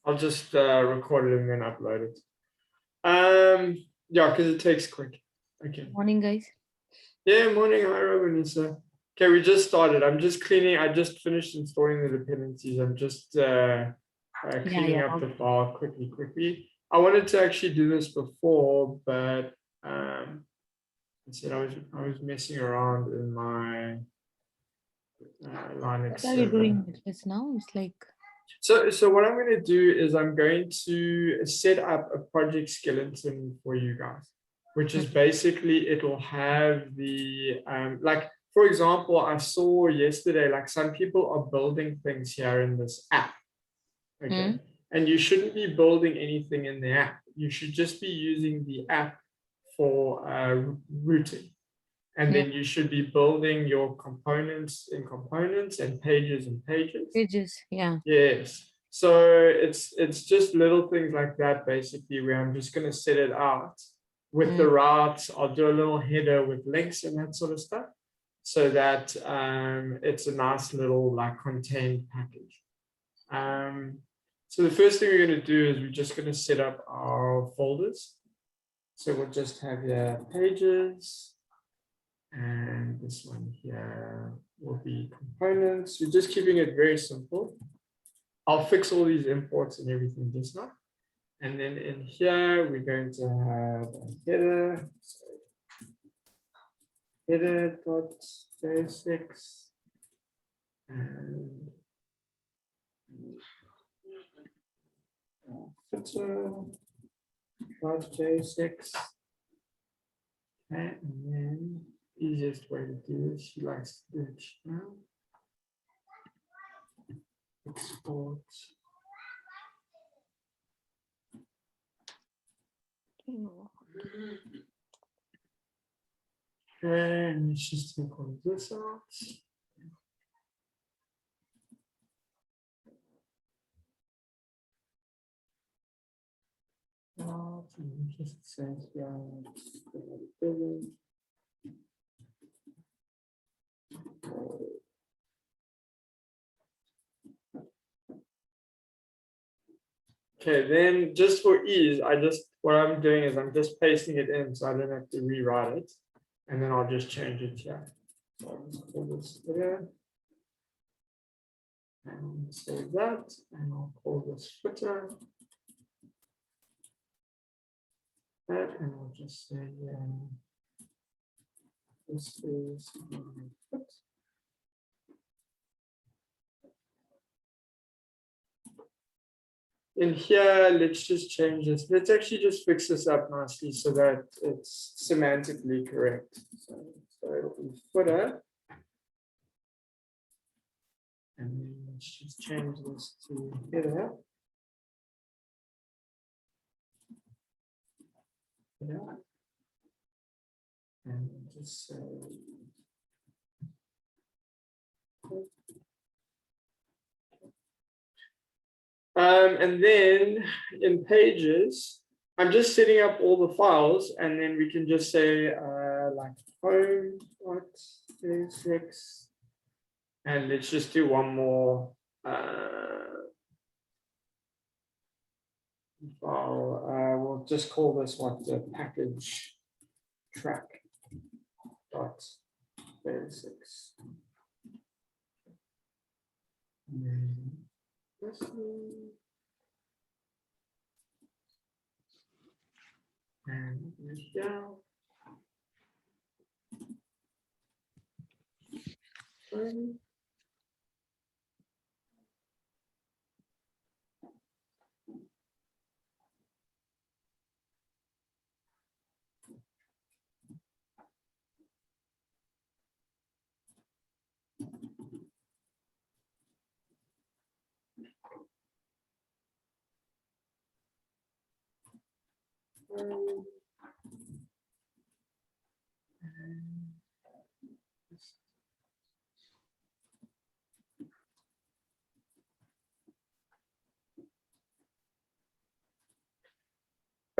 I'll just record it and then upload it. Yeah, because it takes quick. Okay. Morning, guys. Yeah, morning. Hi, Vanessa. Okay, we just started. I'm just cleaning. I just finished installing the dependencies. I'm just cleaning up the file quickly. I wanted to actually do this before, but instead I was messing around in my Linux. What are you doing with this now? It's like. So what I'm going to do is I'm going to set up a project skeleton for you guys, which is basically it'll have the like, for example, I saw yesterday, like some people are building things here in this app. Okay. And you shouldn't be building anything in the app. You should just be using the app for routing. And then you should be building your components in components and pages in pages. Pages, yeah. Yes. So it's just little things like that, basically, where I'm just going to set it out with the routes. I'll do a little header with links and that sort of stuff, so that it's a nice little like contained package. So the first thing we're going to do is we're just going to set up our folders. So we'll just have your pages. And this one here will be components. We're just keeping it very simple. I'll fix all these imports and everything just now. And then in here, we're going to have a header. So header.j6 and footer.j6. Okay, and then easiest way to do it, she likes to do it now. Export. Okay, and let's just take all this out. And just says, yeah, okay, then just for ease, what I'm doing is I'm just pasting it in so I don't have to rewrite it. And then I'll just change it here. So I'll just pull this here. And save that. And I'll call this footer. That, and I'll just say, this is my foot. In here, let's just change this. Let's actually just fix this up nicely so that it's semantically correct. So it'll be footer. And then let's just change this to header. Yeah. And just say, and then in pages, I'm just setting up all the files, and then we can just say like home.j6, and let's just do one more file. We'll just call this one the package track.j6. And here.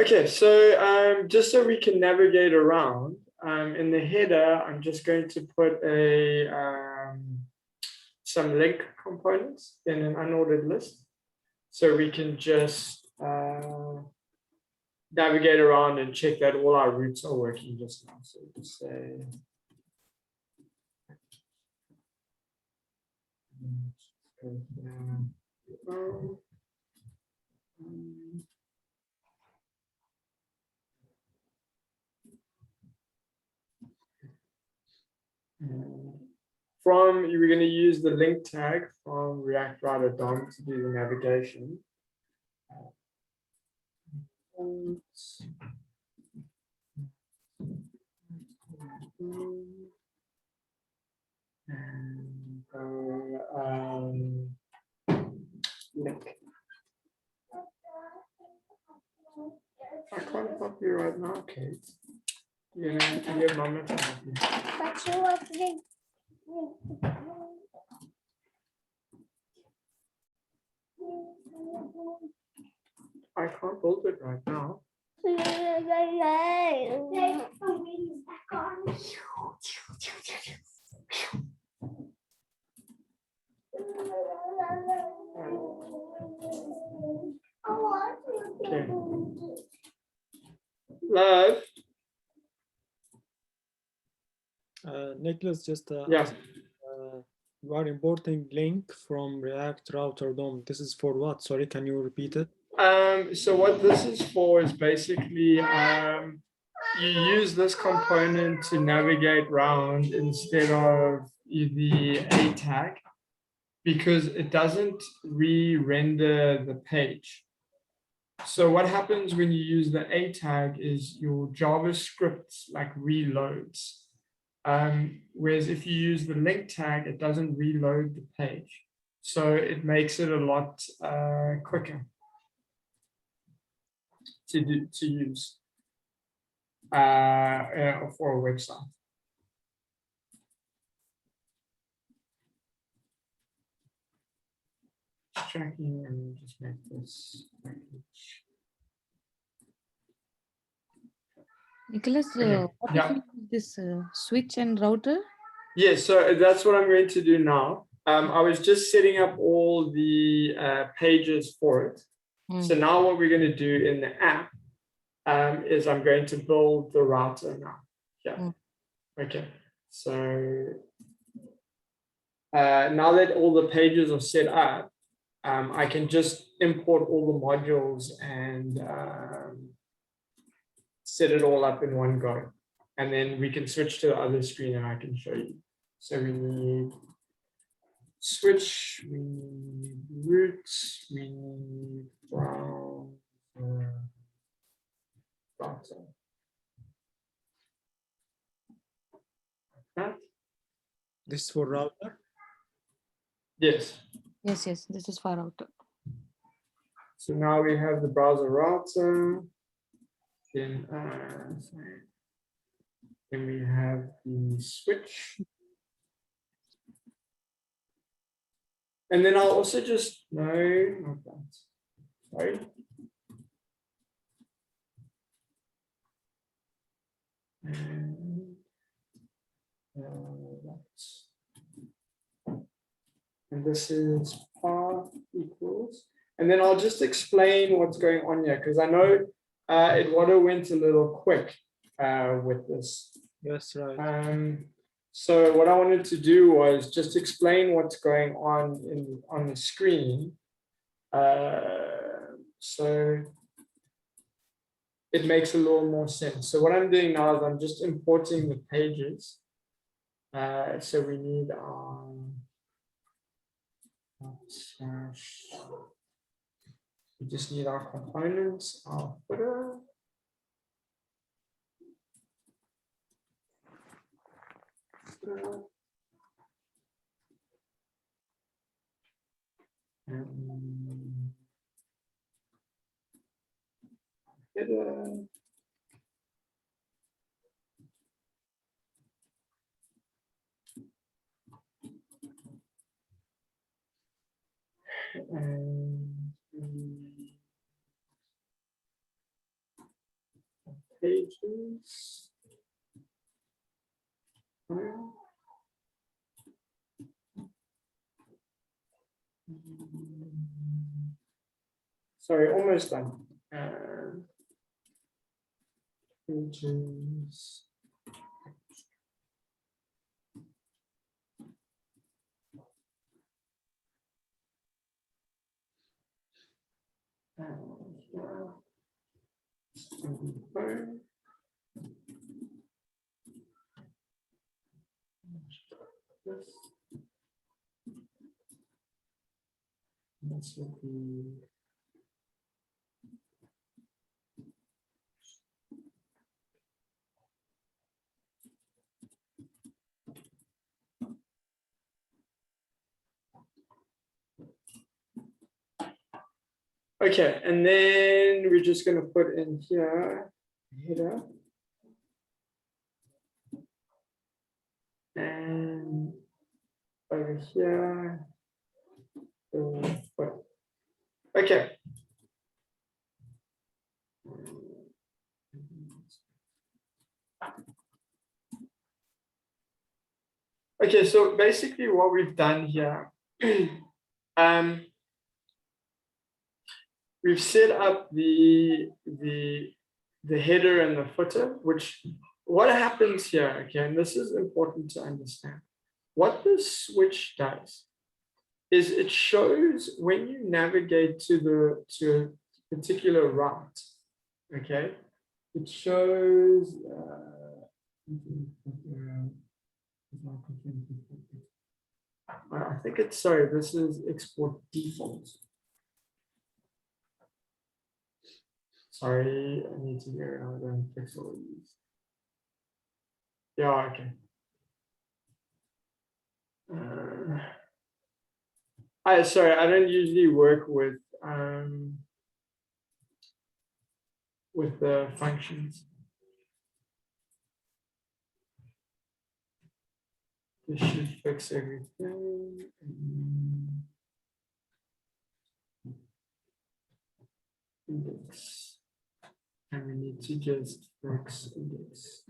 Okay, so just so we can navigate around, in the header, I'm just going to put some link components in an unordered list. So we can just navigate around and check that all our routes are working just now. So just say from, you're going to use the link tag from React Router DOM to do the navigation. And link. I can't help you right now, Kate. You know, you get mama to help you. But you want to I can't build it right now. Okay. Love. Nicholas just Yeah. you are importing link from React Router DOM. This is for what? Sorry, can you repeat it? So what this is for is basically you use this component to navigate around instead of the A tag, because it doesn't re-render the page. So what happens when you use the A tag is your JavaScript like reloads. Whereas if you use the link tag, it doesn't reload the page. So it makes it a lot quicker to use for a website. Tracking and just make this package. Nicholas, Okay, what yeah. if you use this switch and router? Yes, so that's what I'm going to do now. I was just setting up all the pages for it. So now what we're going to do in the app is I'm going to build the router now. Yeah. Okay. So now that all the pages are set up, I can just import all the modules and set it all up in one go. And then we can switch to the other screen and I can show you. So we need switch, we need roots, we need brown data. That? This is for router? Yes. Yes, yes, this is for router. So now we have the browser router. Then we have the switch. And then I'll also just, no, not that. Sorry. And that's. And this is path equals. And then I'll just explain what's going on here, because I know Eduardo went a little quick with this. Yes, right. So what I wanted to do was just explain what's going on on the screen. So it makes a little more sense. So what I'm doing now is I'm just importing the pages. So we need our we just need our components, our footer. Header. And pages. Sorry, almost done. Pages. This will be okay, and then we're just going to put in here header and over here. Okay. Okay, so basically what we've done here, we've set up the header and the footer, which what happens here, okay, and this is important to understand. What this switch does is it shows when you navigate to a particular route, okay, it shows I think it's, sorry, this is export default. Sorry, I need to go around and fix all of these. Yeah, okay. Sorry, I don't usually work with the functions. This should fix everything. Index. And we need to just fix index.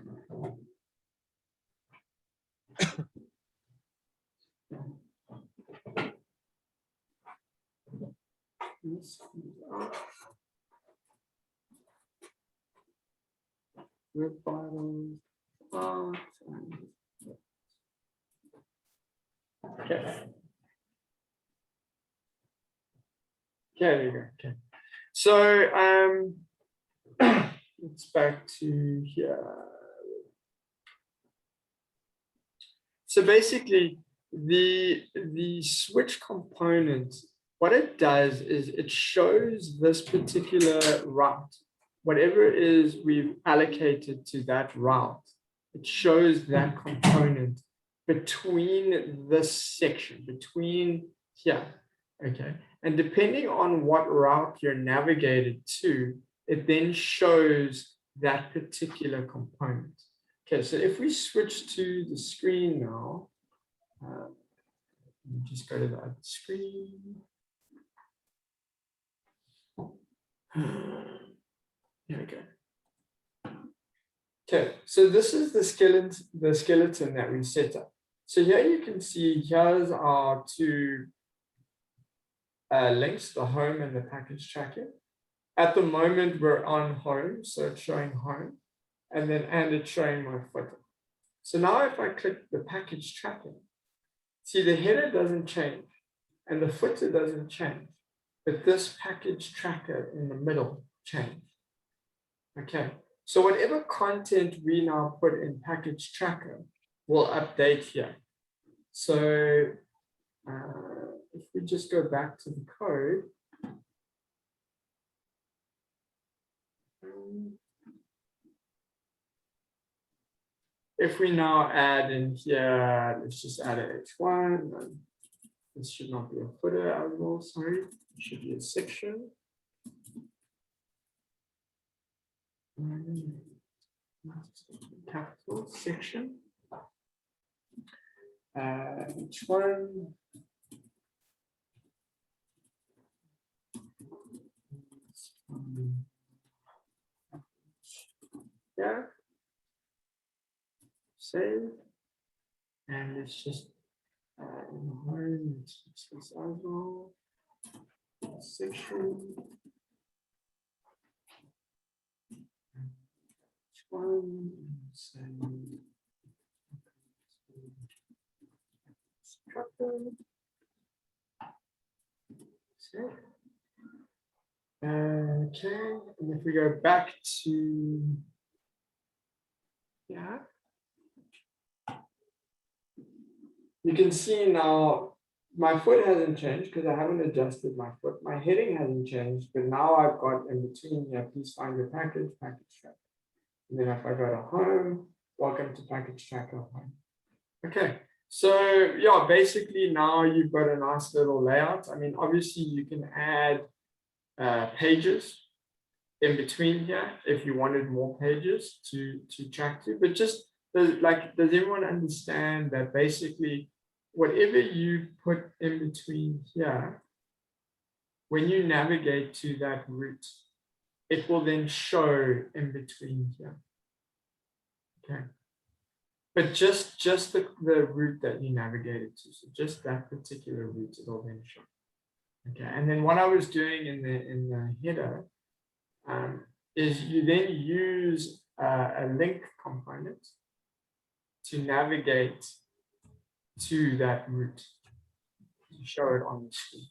Web bottom. Okay. Okay, there you go. Okay. So it's back to here. So basically, the switch component, what it does is it shows this particular route, whatever it is we've allocated to that route, it shows that component between this section, between here, okay? And depending on what route you're navigated to, it then shows that particular component. Okay, so if we switch to the screen now, just go to the other screen. Here we go. Okay, so this is the skeleton that we set up. So here you can see here's our two links, the home and the package tracker. At the moment, we're on home, so it's showing home, and it's showing my footer. So now if I click the package tracking, see the header doesn't change and the footer doesn't change, but this package tracker in the middle changed. Okay, so whatever content we now put in package tracker will update here. So if we just go back to the code, if we now add in here, let's just add an H1. This should not be a footer as well, sorry. It should be a section. Capital section. H1. Yeah. Save. And it's just in home, it's this as well. Section. one. Say, okay, and if we go back to yeah, you can see now my foot hasn't changed because I haven't adjusted my foot. My heading hasn't changed, but now I've got in between here, please find your package track. And then if I go to home, welcome to package tracker home. Okay, so yeah, basically now you've got a nice little layout. I mean, obviously you can add pages in between here if you wanted more pages to track to, but just like, does everyone understand that basically whatever you put in between here, when you navigate to that route, it will then show in between here. Okay. But just the route that you navigated to, so just that particular route, it'll then show. Okay, and then what I was doing in the header is you then use a link component to navigate to that route, to show it on the screen.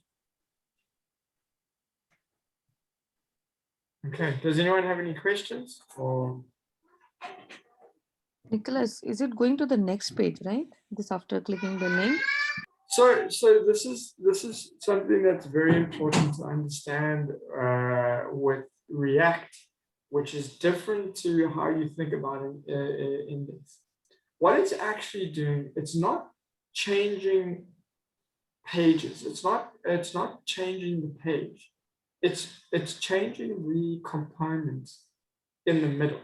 Okay, does anyone have any questions? Or Nicholas, is it going to the next page, right? This after clicking the link? so this is something that's very important to understand with React, which is different to how you think about an index. What it's actually doing, it's not changing pages. It's not changing the page. It's changing the components in the middle.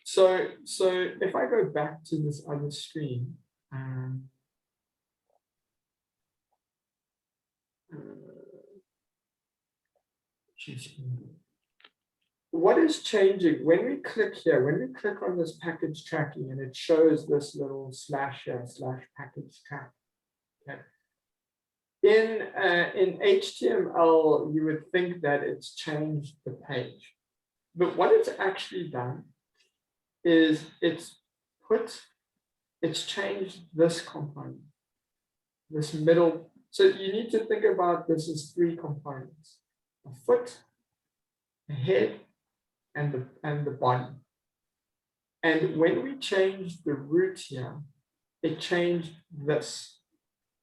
So if I go back to this other screen, what is changing when we click here, when we click on this package tracking and it shows this little slash here, slash package track. Okay. In HTML, you would think that it's changed the page, but what it's actually done is it's changed this component, this middle. So you need to think about this as three components: a foot, a head, and the body. And when we changed the root here, it changed this,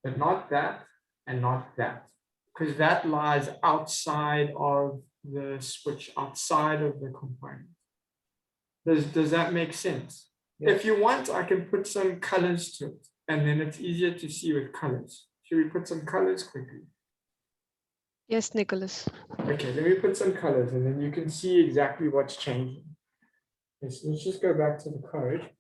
but not that and not that, because that lies outside of the switch, outside of the component. Does that make sense? Yeah. If you want, I can put some colors to it, and then it's easier to see with colors. Should we put some colors quickly? Yes, Nicholas. Okay, let me put some colors, and then you can see exactly what's changing. Okay, so let's just go back to the code.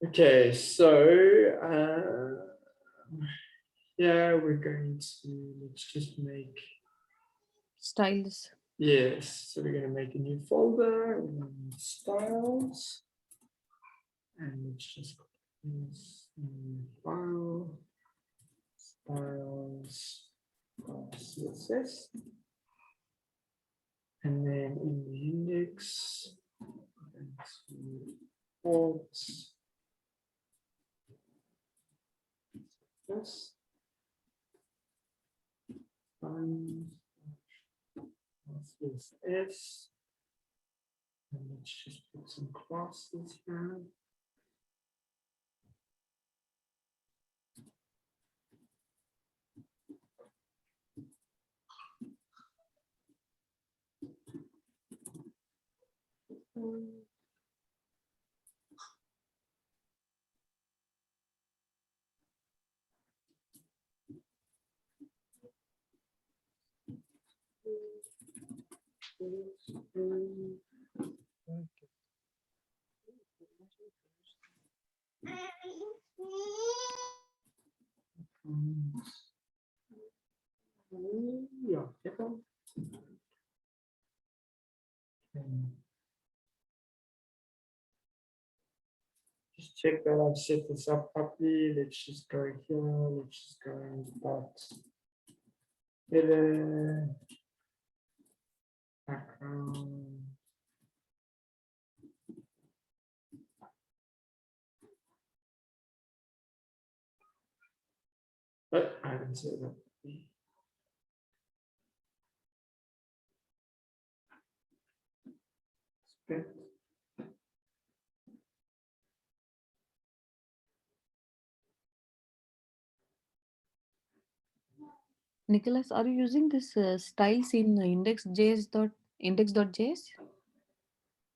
Okay, so yeah, we're going to, let's just make Styles. yes. So we're going to make a new folder, styles, and let's just call this file styles CSS, and then in the index, ports. Yes. CSS. And let's just put some classes here. Yeah, Just check that I've set this up properly. Let's just go here. Let's just go dot header background. But I haven't said that. Okay. Nicholas, are you using this styles in index.js?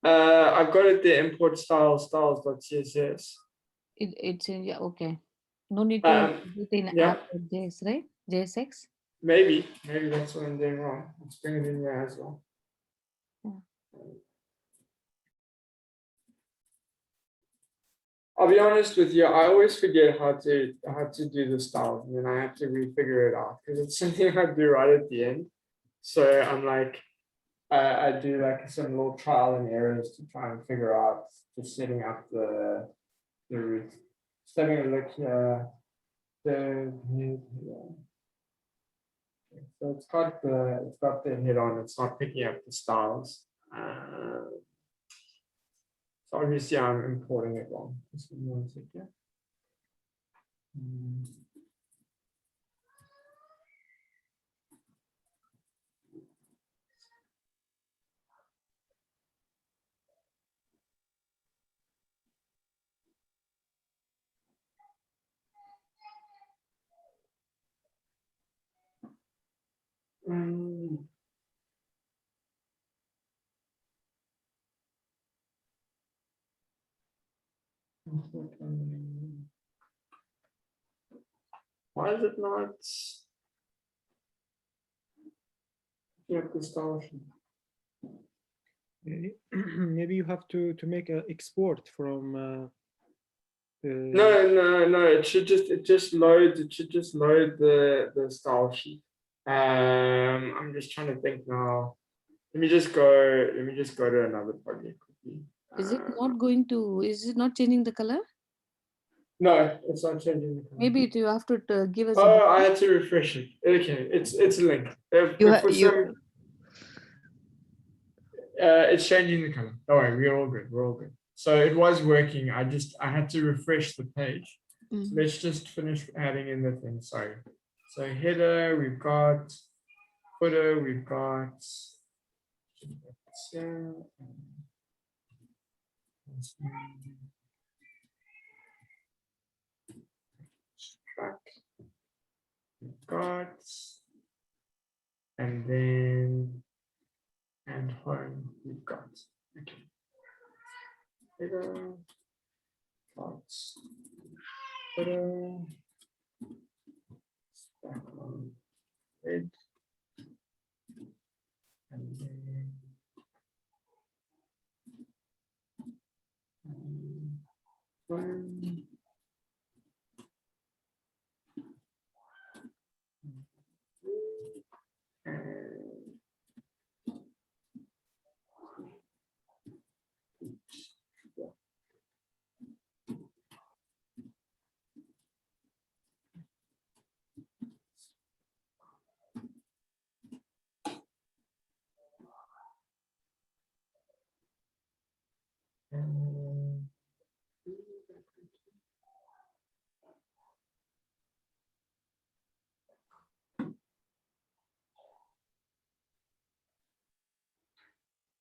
I've got it there, import styles.css. It's in, yeah, okay. No need to Um, do it in yeah. app.js, right? JSX? Maybe that's what I'm doing wrong. Let's bring it in here as well. Yeah. I'll be honest with you, I always forget how to do the styles, and then I have to refigure it out because it's something I do right at the end. So I'm like, I do like some little trial and errors to try and figure out just setting up the route. Just having a look here. So it's got the head on. It's not picking up the styles. So obviously I'm importing it wrong. Just give me 1 second. Why is it not? The style sheet? Maybe you have to make an export from. No. It just loads. It should just load the style sheet. I'm just trying to think now. Let me just go to another project quickly. Is it not going to, is it not changing the color? No, it's not changing the color. Maybe you have to give us Oh, I had to refresh it. Okay, it's linked. It's changing the color. Don't worry, we're all good. We're all good. So it was working. I had to refresh the page. So let's just finish adding in the thing. Sorry. So header, we've got footer, we've got track, we've got, and then and home we've got. Okay. Header, plots, footer, background, red, and then home.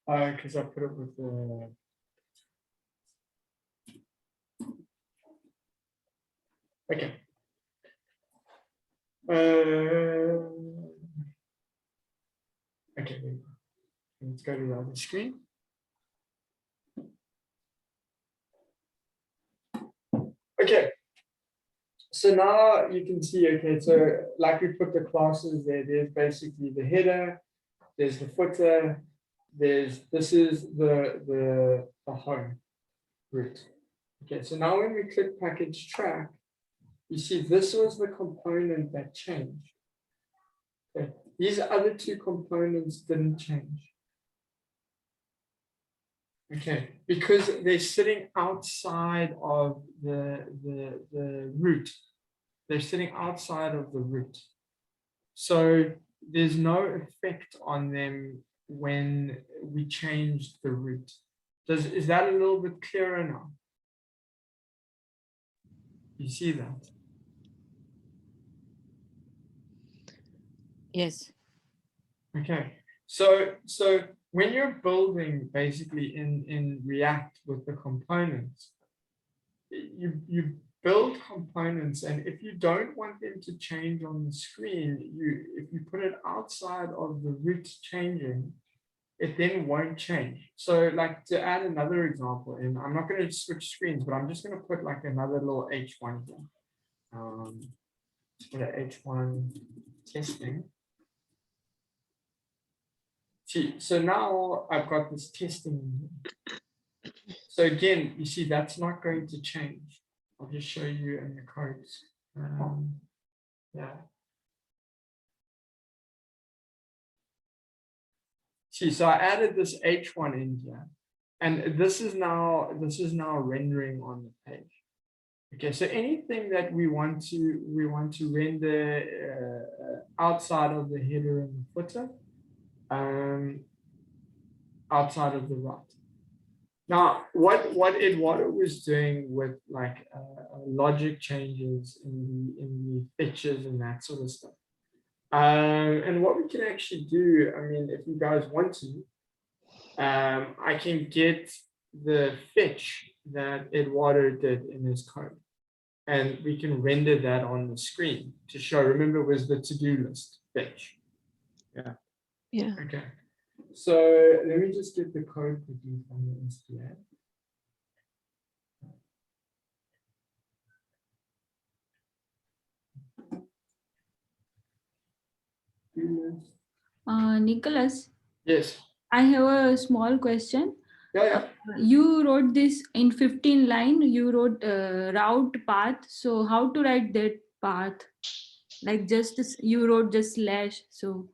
Because I put it with the okay. Okay, let's go to the other screen. Okay, so now you can see, okay, so like we put the classes there, there's basically the header, there's the footer, this is the home route. Okay, so now when we click package track, you see this was the component that changed. Okay. These other two components didn't change. Okay, because they're sitting outside of the root. They're sitting outside of the root. So there's no effect on them when we change the root. Is that a little bit clearer now? You see that? Yes. Okay. So when you're building basically in React with the components, you build components, and if you don't want them to change on the screen, if you put it outside of the root changing, it then won't change. So like, to add another example, and I'm not going to switch screens, but I'm just going to put like another little H1 here. For the H1 testing. See, so now I've got this testing. So again, you see, that's not going to change. I'll just show you in the codes. Yeah. See, so I added this H1 in here, and this is now rendering on the page. Okay, so anything that we want to render outside of the header and the footer, outside of the right. Now, what it was doing with like logic changes in the fetches and that sort of stuff. And what we can actually do, I mean, if you guys want to, I can get the fetch that Eduardo did in his code, and we can render that on the screen to show. Remember, it was the to-do list fetch. Yeah. Yeah. Okay. So let me just get the code quickly from the SDA. Nicholas, Yes. I have a small question. Yeah. You wrote this in 15 line, you wrote route path. So how to write that path? Like just this, you wrote just slash. So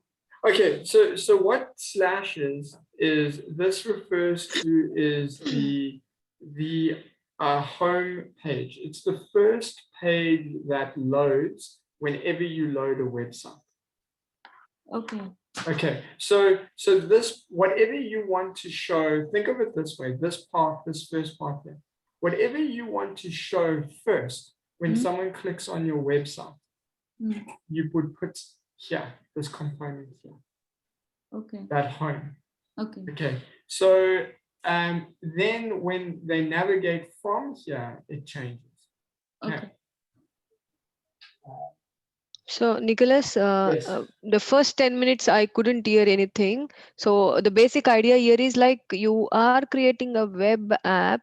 Okay. So what slash is this refers to is the home page. It's the first page that loads whenever you load a website. okay. Okay, so this, whatever you want to show, think of it this way, this part, this first part there, whatever you want to show first, when someone clicks on your website, you would put here, this component here, Okay. that home. Okay. Okay, so then when they navigate from here, it changes. Okay. So Nicholas, Yes. the first 10 minutes I couldn't hear anything. So the basic idea here is like you are creating a web app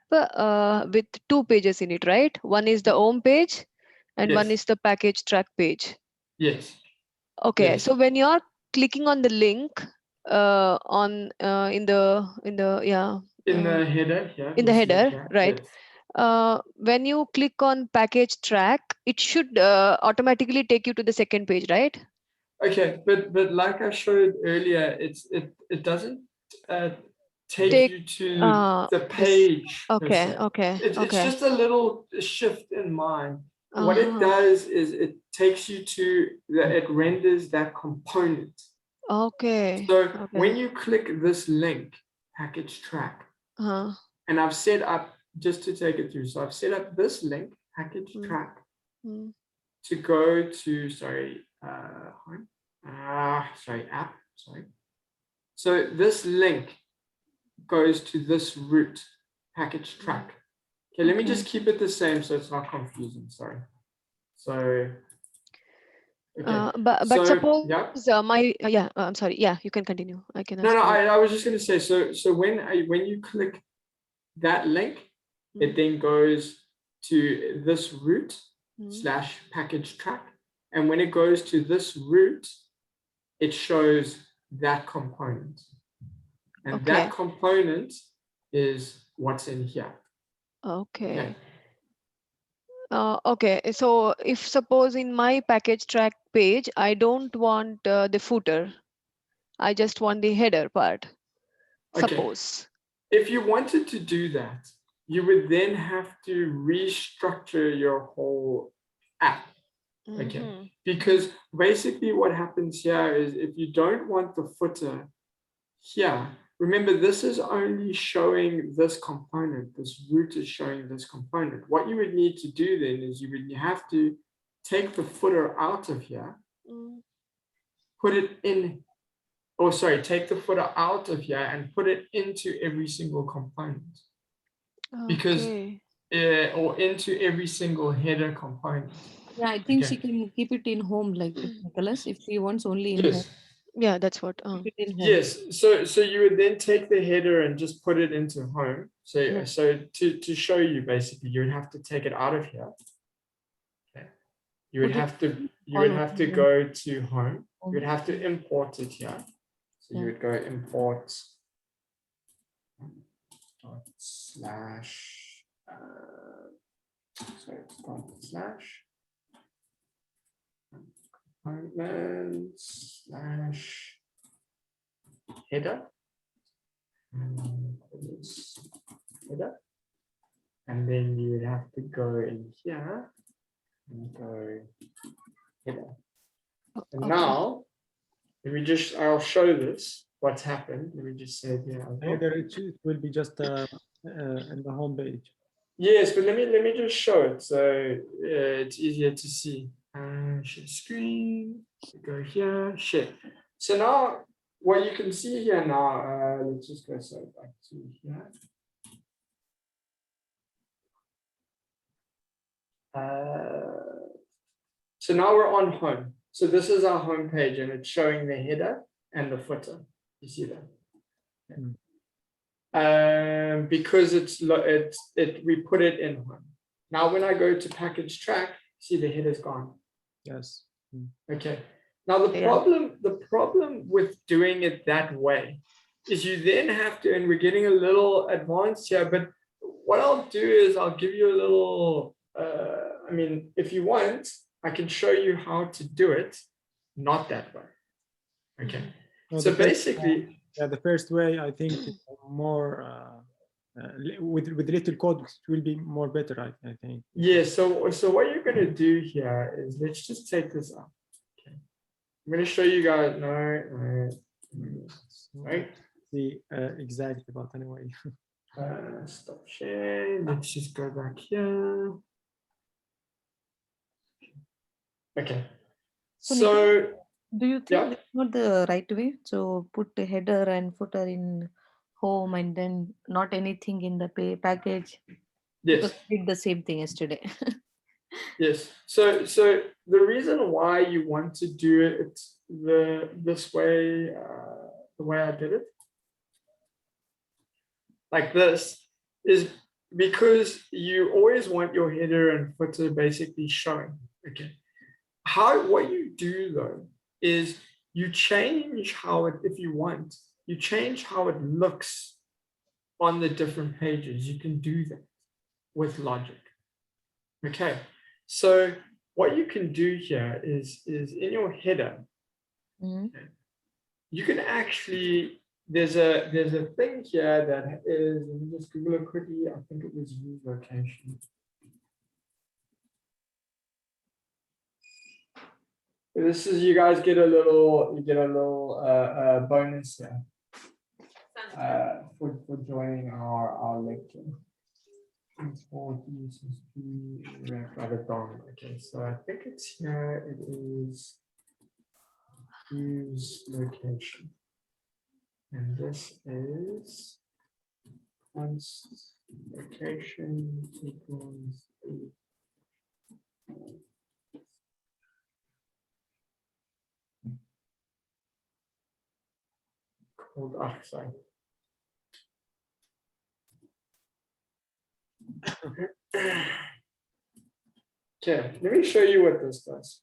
with 2 pages in it, right? One is the home page and one Yes. is the package track page. Yes. Okay, Yes. so when you are clicking on the link on in the In the header, yeah. in the you see it header, here. right? Yes. When you click on package track, it should automatically take you to the second page, right? Okay, but like I showed earlier, it doesn't take you to the page per se. It's just a little shift in mind. What it does is it takes you to it renders that component. Okay. So when you click this link, package track, and I've set up, just to take it through, so I've set up this link, package track, to go to, sorry, home. App, sorry. So this link goes to this root package track. Okay, let me just keep it the same so it's not confusing, sorry. So, okay. But so, suppose yeah. I'm sorry. Yeah, you can continue. I can ask. No, I was just going to say, so when you click that link, it then goes to this root slash package track. And when it goes to this root, it shows that component. And that component is what's in here. Okay. Okay. So if suppose in my package track page, I don't want the footer. I just want the header part. Okay. Suppose. if you wanted to do that, you would then have to restructure your whole app. Okay. Mhm. Because basically what happens here is if you don't want the footer here, remember this is only showing this component, this root is showing this component. What you would need to do then is you would have to take the footer out of here, Mm. put it in, oh sorry, take the footer out of here and put it into every single component. Because Okay. or into every single header component. Yeah, I think she Okay. can keep it in home like this, Nicholas. If she wants only in home, Yes. Yeah, that's what. keep it in home. Yes. So you would then take the header and just put it into home. So to show you basically, you would have to take it out of here. Okay. You would Put it have to on go to home. home. You would have to import it here. So you Yeah. would go import slash sorry, slash component slash header. Header. And then you would have to go in here and go header. And now, let me just, I'll show this, what's happened. Let me just say it here. Either it will be just in the home page. Yes, but let me just show it so it's easier to see. Share screen, go here, share. So now what you can see here now, let's just go back to here. So now we're on home. So this is our home page and it's showing the header and the footer. You see that? Because we put it in home. Now when I go to package track, see the header's gone. Yes. Okay. Now the problem with doing it that way is you then have to, and we're getting a little advanced here, but what I'll do is I'll give you a little, I mean, if you want, I can show you how to do it, not that way. Okay. No, So the first, basically, the first way I think is more with little code it will be more better. I think. yeah. So what you're going to do here is let's just take this up. Okay. I'm going to show you guys. No. Right. The exact, but anyway. Stop sharing. Let's just go back here. Okay. So do you think that's not the right way? So put the header and footer in home and then not anything in the package. yes. Because we did the same thing yesterday. Yes. So the reason why you want to do it this way, the way I did it, like this, is because you always want your header and footer basically showing. Okay. What you do though is you change how it, if you want, you change how it looks on the different pages. You can do that with logic. Okay. So what you can do here is in your header, you can actually, there's a thing here that is, let me just Google it quickly. I think it was use location. This is, you guys get a little bonus here for joining our lecture. Got it down. Okay, so I think it's here. It is use location, and this is const location equals called sorry. Okay, let me show you what this does.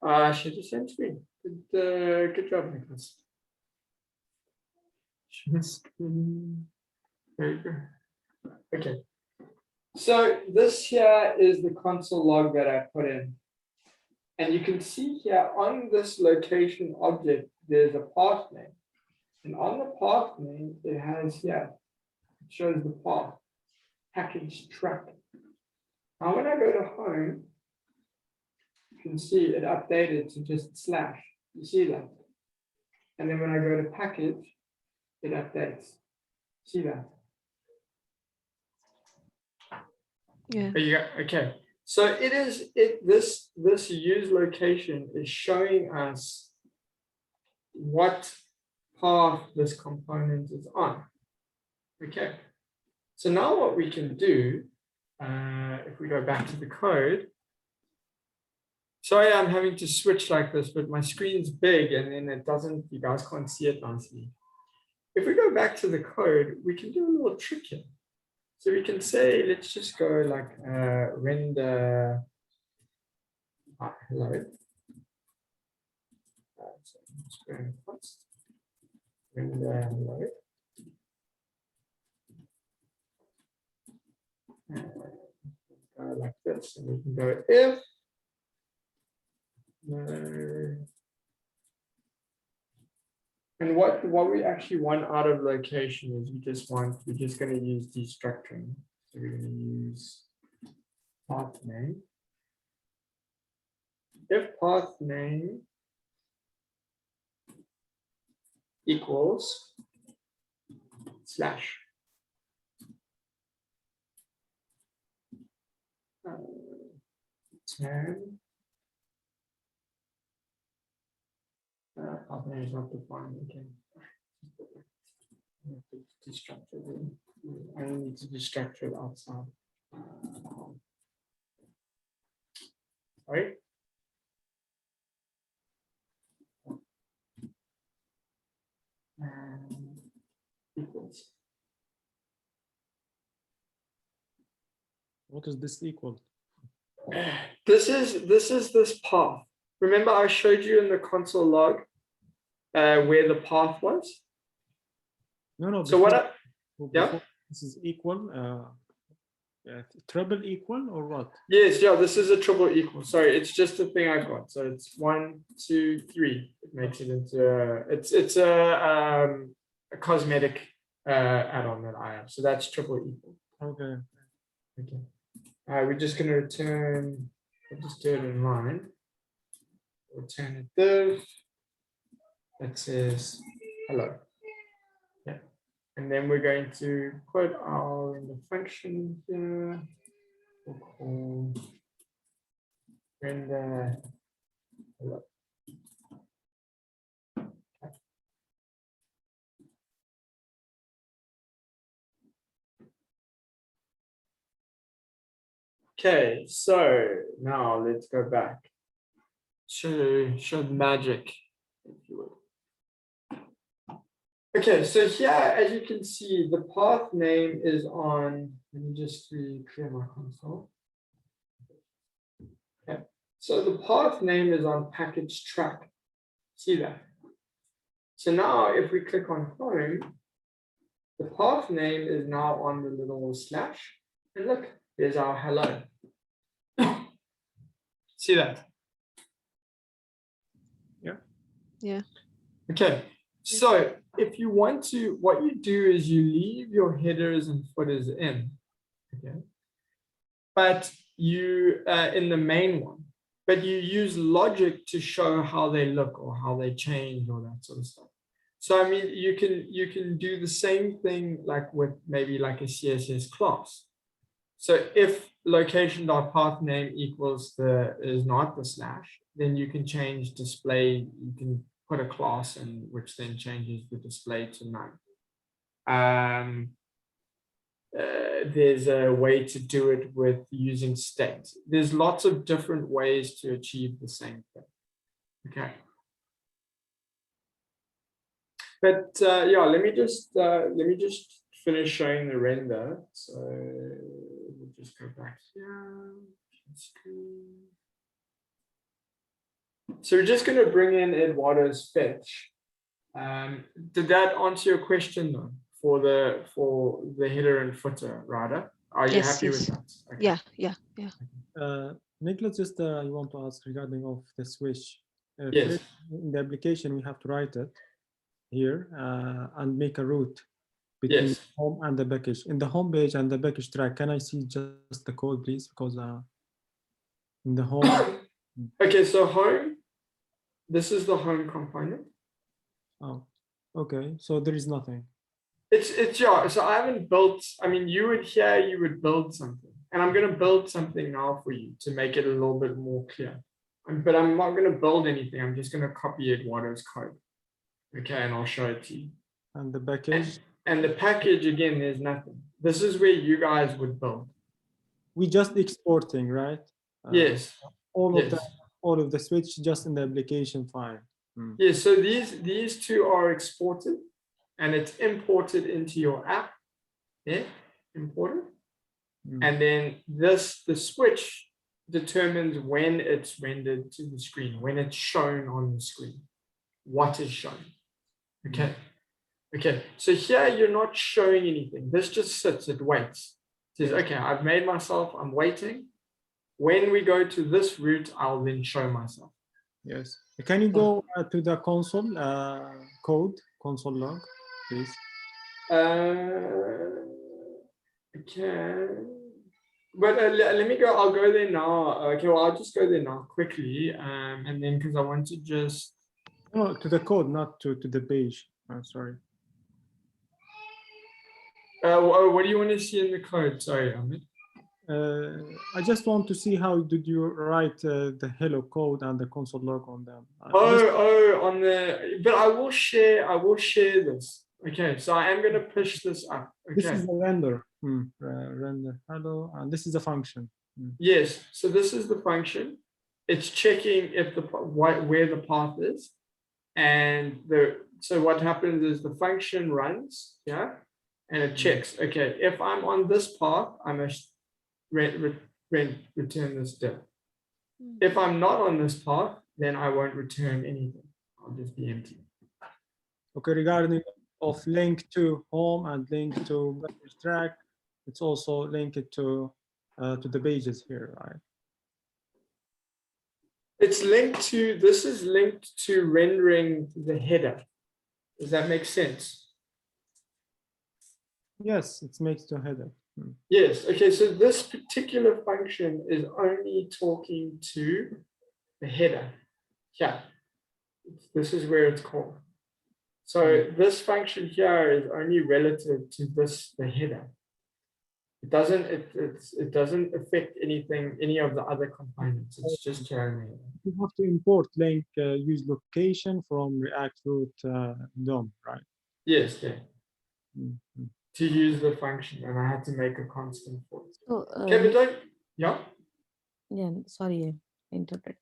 Share the same screen. Good job, Nicholas. Share screen. There you go. Okay. So this here is the console log that I put in. And you can see here on this location object, there's a path name. And on the path name, it has here, it shows the path, package track. Now when I go to home, you can see it updated to just slash. You see that? And then when I go to package, it updates. See that? Yeah. There you go. Okay. So it is this use location is showing us what path this component is on. Okay. So now what we can do, if we go back to the code. Sorry, I'm having to switch like this, but my screen's big and then it doesn't, you guys can't see it nicely. If we go back to the code, we can do a little trick here. So we can say, let's just go like render hello. So let's go first. Render hello. Go like this, and we can go if no. And what we actually want out of location is we're just going to use destructuring. So we're going to use path name. If path name equals slash. Ten. Path name is not defined again. Destructure. I need to destructure it outside. Right? And equals. What is this equal? This is this path. Remember I showed you in the console log where the path was? No. So what before this is equal, triple equal or what? Yes, yeah, this is a triple equal. Sorry, it's just a thing I got. So it's 1, 2, 3. It makes it into it's a cosmetic add-on that I have. So that's triple equal. Okay. Okay. We're just going to return. I'll just do it in line. Return a div that says hello. Yeah. And then we're going to put our in the function here. We'll call render hello. Okay, so now let's go back. Show the magic, if you would. Okay, so here, as you can see, the path name is on, let me just clear my console. Okay, so the path name is on package track. See that? So now if we click on home, the path name is now on the little slash, and look, there's our hello. See that? Yeah. Okay, so if you want to, what you do is you leave your headers and footers in, okay, but you in the main one, but you use logic to show how they look or how they change or that sort of stuff. So I mean, you can do the same thing like with maybe like a CSS class. So if location.pathname equals is not the slash, then you can change display, you can put a class in which then changes the display to none. There's a way to do it with using state. There's lots of different ways to achieve the same thing. Okay. But yeah, let me just finish showing the render. So we'll just go back here. So we're just going to bring in Eduardo's fetch. Did that answer your question though for the header and footer, Rada? Are you Yes, happy with yes. that? Okay. Yeah. Nicholas, just I want to ask regarding of the switch. Yes. First, in the application, we have to write it here and make a route between Yes. home and the package. In the home page and the package track, can I see just the code, please? Because in the home. Okay, so home, this is the home component. Oh, okay. So there is nothing. It's yeah. So I haven't built. I mean, you would build something, and I'm going to build something now for you to make it a little bit more clear. But I'm not going to build anything. I'm just going to copy Eduardo's code. Okay, and I'll show it to you. And the package. And the package again, there's nothing. This is where you guys would build. We just exporting, right? Yes. All of Yes. all of the switch just in the application file. Yes. So these two are exported, and it's imported into your app. Yeah, imported. And then the switch determines when it's rendered to the screen, when it's shown on the screen, what is shown. Okay. Okay. So here you're not showing anything. This just sits, it waits. It says, okay, I've made myself, I'm waiting. When we go to this route, I'll then show myself. Yes. Can you go to the console code, console log, please? Okay. But let me go, I'll go there now. Okay, well, I'll just go there now quickly. And then because I want to just. No, to the code, not to the page. Sorry. What do you want to see in the code? Sorry, Ahmed. I just want to see how did you write the hello code and the console log on them. On the, but I will share this. Okay, so I am going to push this up. Okay. This is the render. Render hello, and this is a function. Yes, so this is the function. It's checking if where the path is, and so what happens is the function runs, yeah, and it checks. Okay, if I'm on this path, I must return this div. If I'm not on this path, then I won't return anything. I'll just be empty. Okay, regarding of link to home and link to package track, it's also linked to the pages here, right? It's linked to, this is linked to rendering the header. Does that make sense? Yes, it makes the header. Yes, okay, so this particular function is only talking to the header. Yeah, this is where it's called. So this function here is only relative to the header. It doesn't affect anything, any of the other components. It's just here and there. You have to import link use location from React root DOM, right? Yes, yeah. To use the function, and I had to make a constant for it. So, Okay, but don't, yeah. yeah, sorry, I interrupted.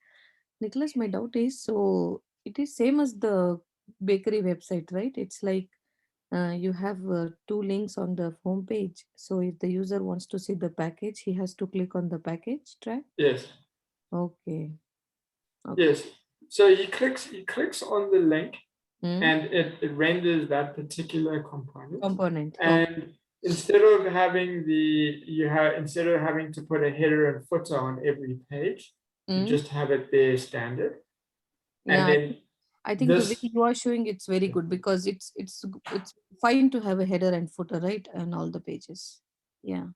Nicholas, my doubt is, so it is same as the bakery website, right? It's like you have two links on the home page. So if the user wants to see the package, he has to click on the package track. Yes. Okay. Yes. So he clicks on the link, and it renders that particular component. And instead of having instead of having to put a header and footer on every page, you just have it there standard. And yeah, then I think the way you are showing it's very good, because it's fine to have a header and footer, right, and all the pages. Yeah.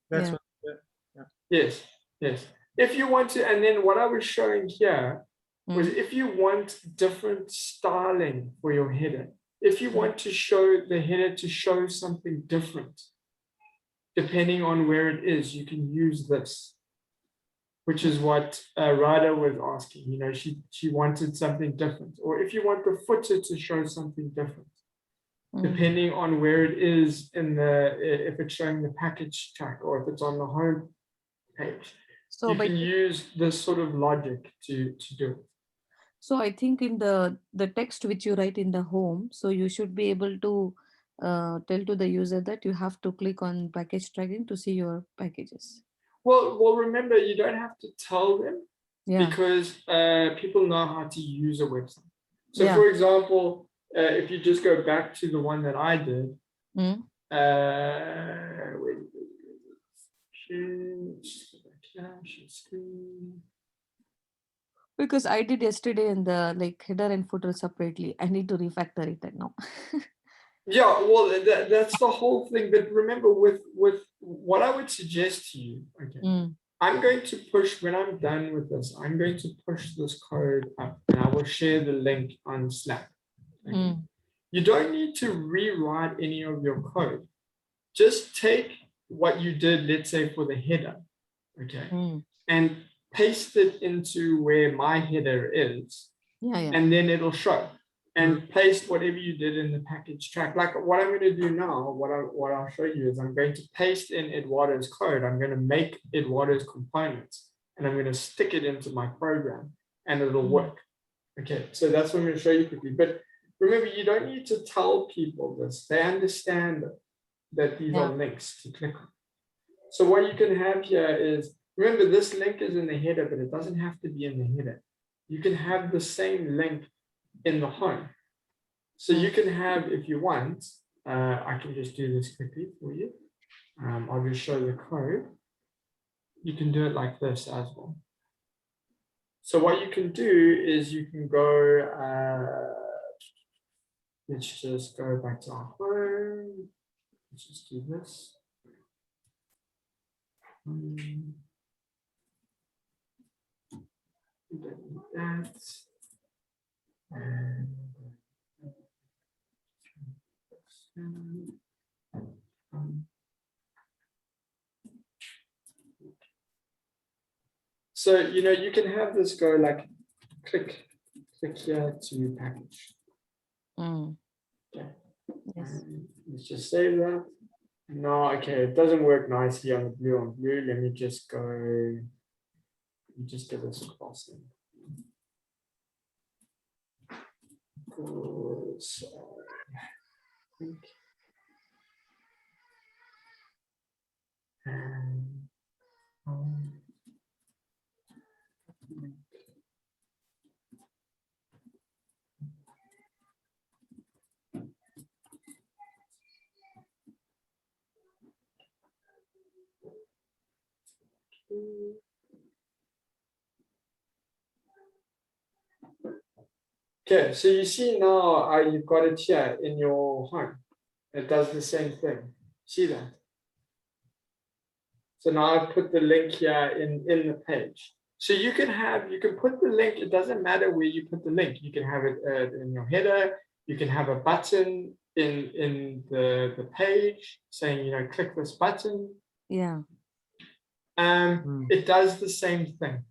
That's what, Yes. If you want to, and then what I was showing here was if you want different styling for your header, if you want to show the header to show something different, depending on where it is, you can use this, which is what Rada was asking. You know, she wanted something different. Or if you want the footer to show something different, depending on where it is in if it's showing the package track or if it's on the home page. So you can use this sort of logic to do it. So I think in the text which you write in the home, so you should be able to tell to the user that you have to click on package tracking to see your packages. Well, remember, you don't have to tell them. Yeah. because people know how to use a website. So Yeah. for example, if you just go back to the one that I did, Mm. wait, share screen. Because I did yesterday in the like header and footer separately. I need to refactor it now. Yeah, well, that's the whole thing. But remember, with what I would suggest to you, okay, Mm. I'm going to push, when I'm done with this, I'm going to push this code up and I will share the link on Slack. Okay? Mm. You don't need to rewrite any of your code. Just take what you did, let's say for the header, okay, Mm. and paste it into where my header is, Yeah. Yeah. and then it'll show. And paste whatever you did in the package track. Like what I'm going to do now, what I'll show you is I'm going to paste in Eduardo's code. I'm going to make Eduardo's components and I'm going to stick it into my program and it'll work. Okay, so that's what I'm going to show you quickly. But remember, you don't need to tell people this. They understand that these are links to click on. So what you can have here is, remember this link is in the header, but it doesn't have to be in the header. You can have the same link in the home. So you can have, if you want, I can just do this quickly for you. I'll just show the code. You can do it like this as well. So what you can do is you can go, let's just go back to our home. Let's just do this. We don't need that. And so, you know, you can have this go like click here to package. Mm. Okay. Yes. Let's just save that. No, okay, it doesn't work nicely on the blue on blue. Let me just go, let me just get this across. And, okay, so you see now you've got it here in your home. It does the same thing. See that? So now I've put the link here in the page. So you can put the link, it doesn't matter where you put the link. You can have it in your header, you can have a button in the page saying, you know, click this button. Yeah. It does the same thing.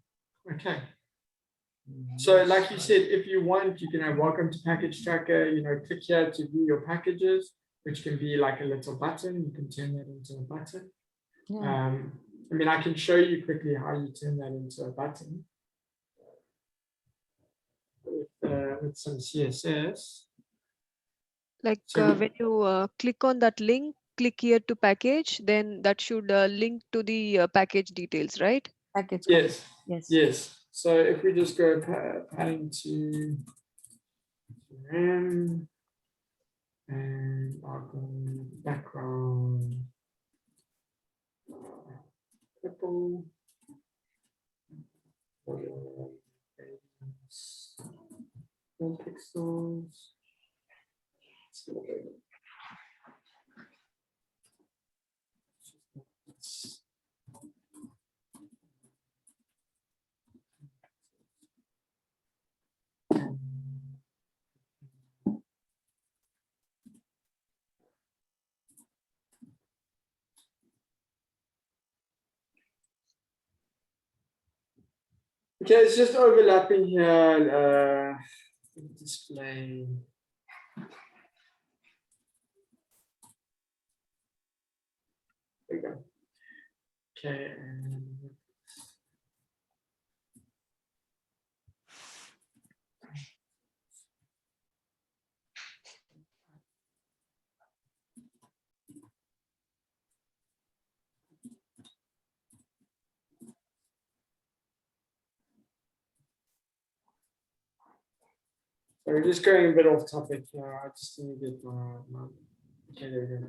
Okay. So like you said, if you want, you can have welcome to package tracker, you know, click here to view your packages, which can be like a little button. You can turn that into a button. Yeah. I mean, I can show you quickly how you turn that into a button with some CSS. Like So when you click on that link, click here to package, then that should link to the package details, right? Package. yes, Yes. yes. So if we just go padding to RAM and I'll go background purple. Pixels. Okay, it's just overlapping here. Display. There we go. Okay. So we're just going a bit off topic here. I just need to get my okay, there we go.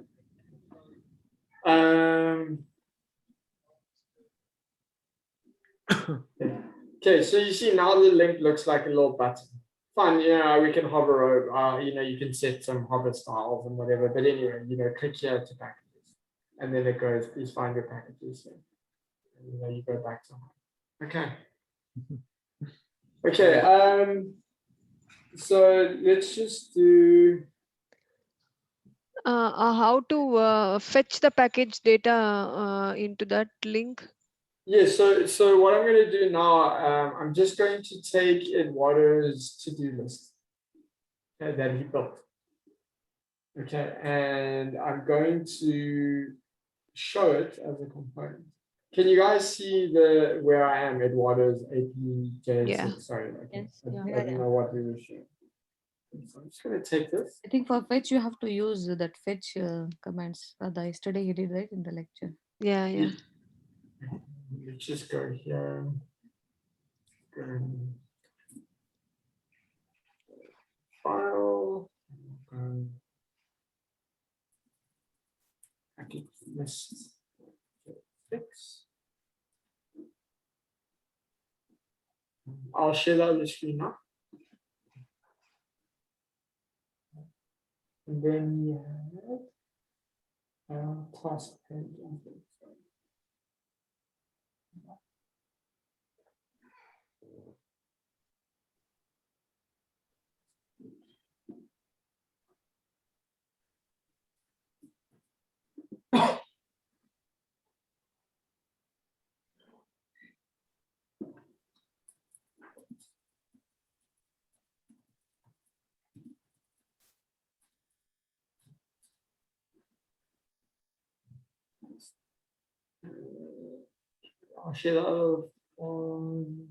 Okay, so you see now the link looks like a little button. Fine, we can hover over, you can set some hover styles and whatever, but anyway, click here to packages. And then it goes, please find your packages. And, you go back to home. Okay. Okay, so let's just do. How to fetch the package data into that link? Yes, so what I'm going to do now, I'm just going to take Eduardo's to-do list that he built. Okay, and I'm going to show it as a component. Can you guys see where I am, Eduardo's APJ6? Yeah. Sorry, Yes, I yeah. don't know what we were showing. So I'm just going to take this. I think for fetch, you have to use that fetch commands. Yesterday you did, right, in the lecture. Yeah, yeah. Let's just go here. File. Package list. Fix. I'll share that on the screen now. And then we have task page. I'll share that on.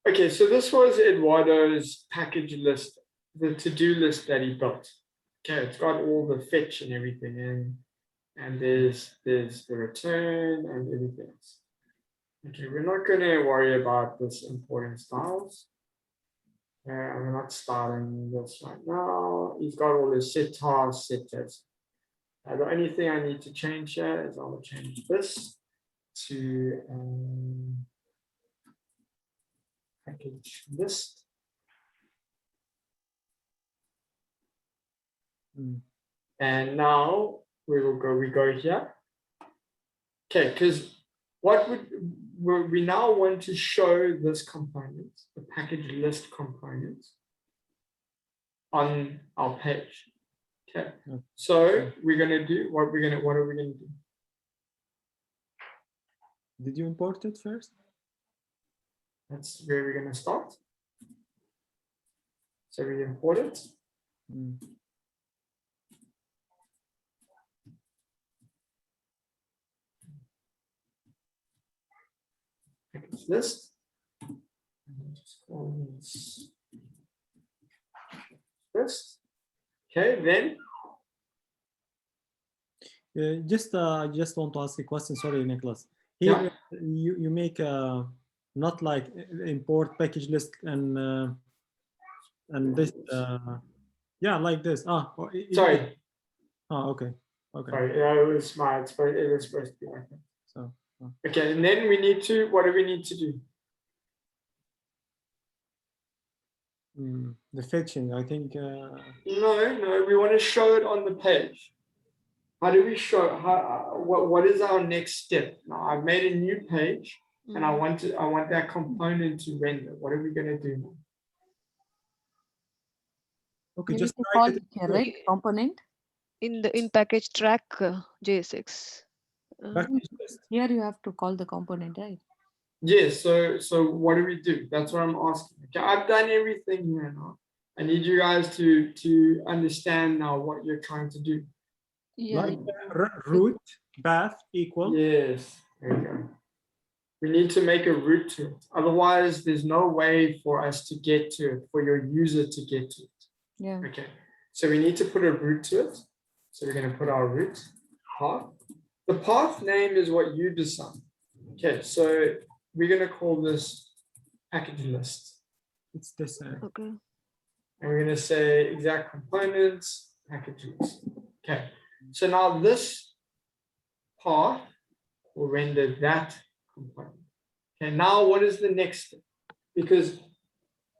Okay, so this was Eduardo's package list, the to-do list that he built. Okay, it's got all the fetch and everything in, and there's the return and everything else. Okay, we're not going to worry about this importing styles. I'm not styling this right now. He's got all his set tasks, set tests. The only thing I need to change here is I'll change this to package list. And now we go here. Okay, because we now want to show this component, the package list component, on our page. Okay, so we're gonna do what are we gonna do? Did you import it first? That's where we're gonna start. So we import it. Package list. Just call this list. Okay, then. Just want to ask a question. Sorry, Nicholas. Here you make not like import package list and this like this. Sorry. Okay. Sorry, it was smart. It was supposed to be like that. So okay, and then we need to. What do we need to do? The fetching, I think. No, we want to show it on the page. How do we show? What is our next step? Now I've made a new page, and I want that component to render. What are we going to do now? Okay, You just need to call it here, right? Component. In package track JSX. package list. Here you have to call the component, right? Yes. So what do we do? That's what I'm asking. Okay, I've done everything here now. I need you guys to understand now what you're trying to do. Yeah. Like root path equal. Yes. There you go. We need to make a route to it. Otherwise, there's no way for us to get to it, for your user to get to it. Yeah. Okay. So we need to put a route to it. So we're going to put our root path. The path name is what you decide. Okay, so we're going to call this package list. It's this. Okay. And we're going to say exact components, package list. Okay, so now this path will render that component. Okay, now what is the next step? Because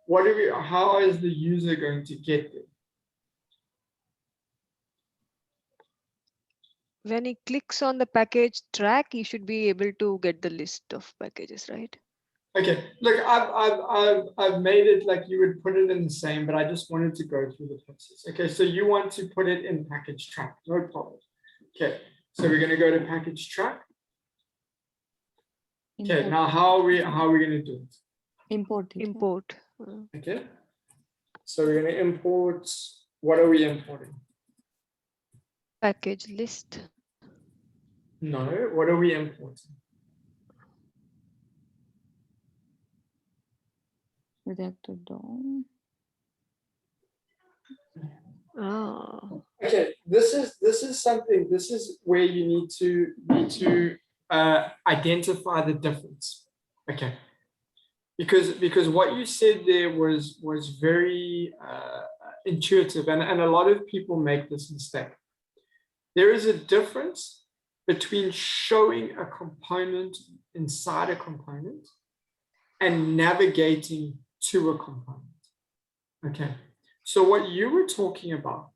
how is the user going to get there? When he clicks on the package track, he should be able to get the list of packages, right? Okay, look, I've made it like you would put it in the same, but I just wanted to go through the process. Okay, so you want to put it in package track, no problem. Okay, so we're going to go to package track. Okay, Import. now how are we going to do it? Import it. Import. Okay, so we're going to import. What are we importing? Package list. No, what are we importing? Reactor DOM. Oh. Okay, this is something. This is where you need to identify the difference. Okay, because what you said there was very intuitive, and a lot of people make this mistake. There is a difference between showing a component inside a component and navigating to a component. Okay, so what you were talking about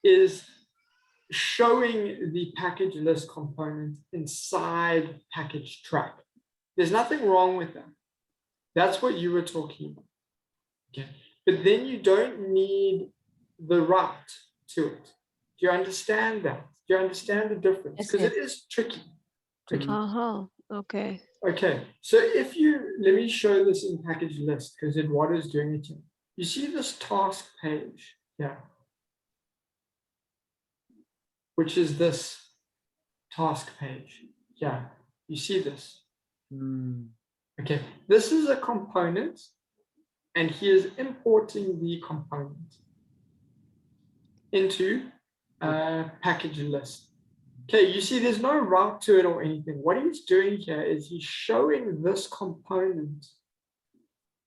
is showing the package list component inside package track. There's nothing wrong with that. That's what you were talking about. Okay, but then you don't need the route to it. Do you understand that? Do you understand the difference? Yes, Because yes. it is tricky. Uh-huh. Okay. Okay, so if you, let me show this in package list because what is doing it here. You see this task page here, which is this task page. Yeah, you see this. Okay, this is a component and he is importing the component into a package list. Okay, you see there's no route to it or anything. What he's doing here is he's showing this component